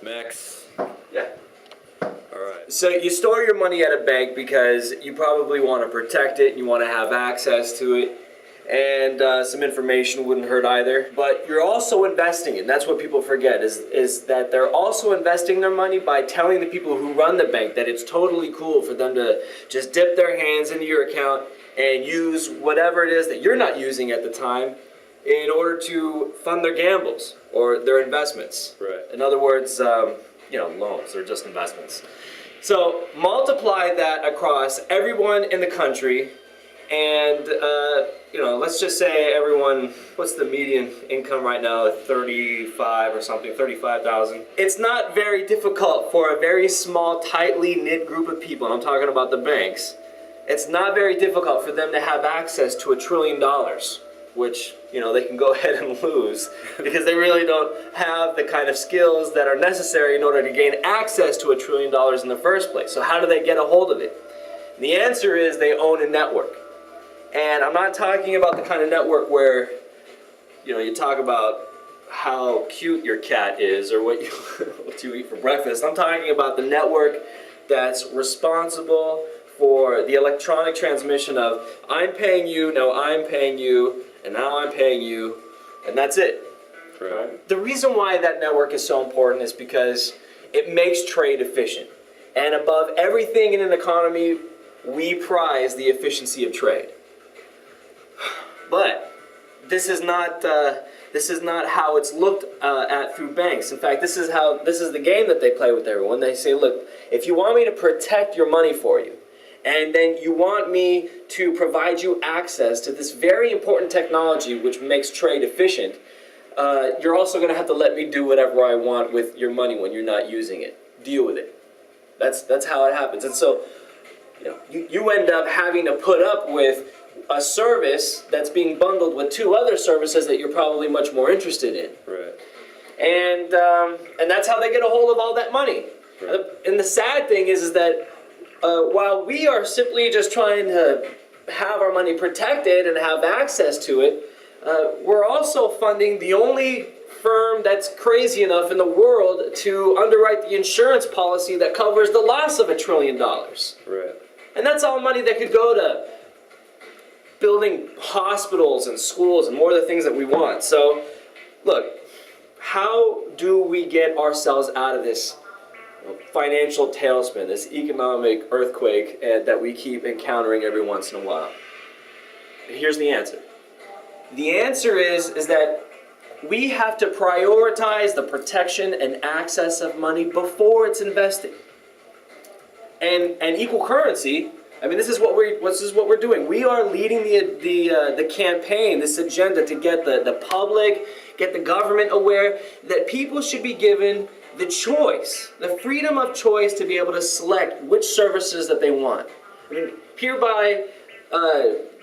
Max. Yeah. Alright. So you store your money at a bank because you probably want to protect it, you want to have access to it, and some information wouldn't hurt either. But you're also investing it. That's what people forget, is that they're also investing their money by telling the people who run the bank that it's totally cool for them to just dip their hands into your account and use whatever it is that you're not using at the time in order to fund their gambles or their investments. Right. In other words, loans or just investments. So multiply that across everyone in the country, and let's just say everyone, what's the median income right now? 35 or something, 35,000. It's not very difficult for a very small, tightly knit group of people, and I'm talking about the banks. It's not very difficult for them to have access to $1 trillion, which they can go ahead and lose because they really don't have the kind of skills that are necessary in order to gain access to $1 trillion in the first place. So how do they get a hold of it? And the answer is they own a network. And I'm not talking about the kind of network where you talk about how cute your cat is or what you eat for breakfast. I'm talking about the network that's responsible for the electronic transmission of I'm paying you, no, I'm paying you, and now I'm paying you, and that's it. Right. The reason why that network is so important is because it makes trade efficient. And above everything in an economy, we prize the efficiency of trade. But this is not how it's looked at through banks. In fact, this is the game that they play with everyone. They say, look, if you want me to protect your money for you, and then you want me to provide you access to this very important technology which makes trade efficient, you're also going to have to let me do whatever I want with your money when you're not using it. Deal with it. That's how it happens. And so you end up having to put up with a service that's being bundled with two other services that you're probably much more interested in. Right. And that's how they get a hold of all that money. Right. And the sad thing is that while we are simply just trying to have our money protected and have access to it, we're also funding the only firm that's crazy enough in the world to underwrite the insurance policy that covers the loss of $1 trillion. Right. And that's all money that could go to building hospitals and schools and more of the things that we want. So, look, how do we get ourselves out of this financial tailspin, this economic earthquake that we keep encountering every once in a while? Here's the answer. The answer is that we have to prioritize the protection and access of money before it's invested. And EquilCurrency, I mean, this is what we're doing. We are leading the campaign, this agenda to get the public, get the government aware that people should be given the choice, the freedom of choice to be able to select which services that they want. I mean, hereby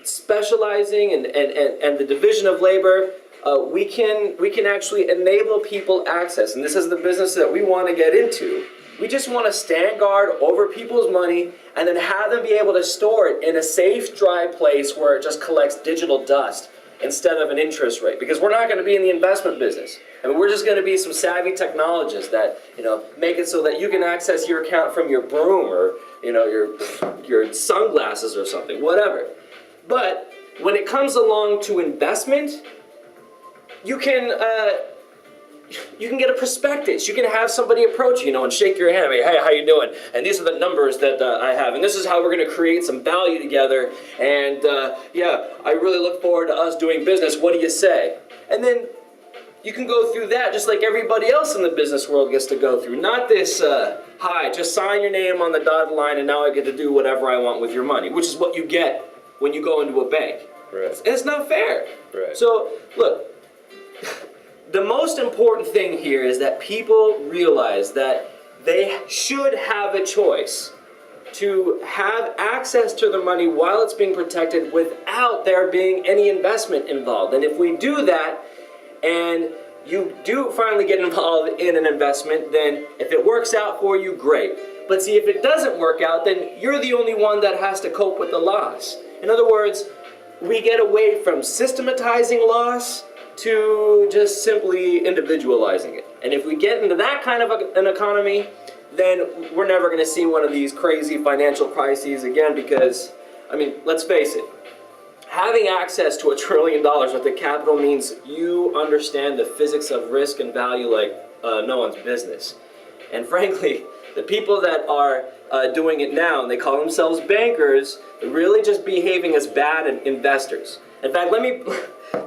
specializing and the division of labor, we can actually enable people access, and this is the business that we want to get into. We just want to stand guard over people's money and then have them be able to store it in a safe, dry place where it just collects digital dust instead of an interest rate. Because we're not going to be in the investment business. I mean, we're just going to be some savvy technologists that, make it so that you can access your account from your broom or, your sunglasses or something, whatever. But when it comes along to investment, you can get a prospectus. You can have somebody approach you, and shake your hand. Hey, how you doing? And these are the numbers that I have, and this is how we're going to create some value together. And I really look forward to us doing business. What do you say? And then you can go through that just like everybody else in the business world gets to go through. Not this, hi, just sign your name on the dotted line, and now I get to do whatever I want with your money, which is what you get when you go into a bank. Right. And it's not fair. Right. So, look. The most important thing here is that people realize that they should have a choice to have access to the money while it's being protected without there being any investment involved. And if we do that, and you do finally get involved in an investment, then if it works out for you, great. But see, if it doesn't work out, then you're the only one that has to cope with the loss. In other words, we get away from systematizing loss to just simply individualizing it. And if we get into that kind of an economy, then we're never going to see one of these crazy financial crises again because, I mean, let's face it, having access to $1 trillion worth of capital means you understand the physics of risk and value like no one's business. And frankly, the people that are doing it now, and they call themselves bankers, they're really just behaving as bad investors. In fact, let me,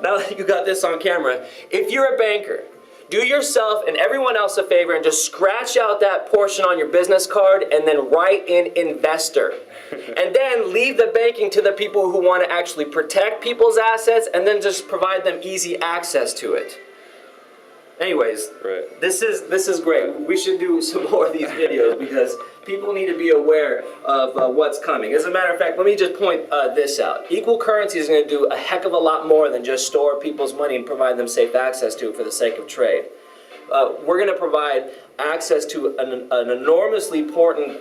now that you got this on camera, if you're a banker, do yourself and everyone else a favor and just scratch out that portion on your business card and then write in investor. And then leave the banking to the people who want to actually protect people's assets and then just provide them easy access to it. Anyways, Right. this is great. We should do some more of these videos because people need to be aware of what's coming. As a matter of fact, let me just point this out. EquilCurrency is going to do a heck of a lot more than just store people's money and provide them safe access to it for the sake of trade. We're going to provide access to an enormously important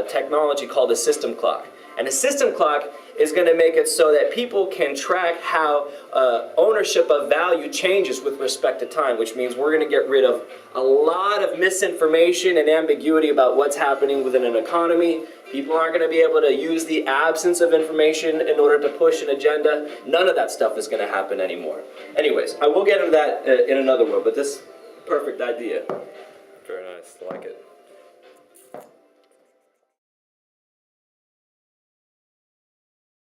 technology called a system clock. And a system clock is going to make it so that people can track how ownership of value changes with respect to time, which means we're going to get rid of a lot of misinformation and ambiguity about what's happening within an economy. People aren't going to be able to use the absence of information in order to push an agenda. None of that stuff is going to happen anymore. Anyways, I will get into that in another one, but this perfect idea. Very nice. I like it.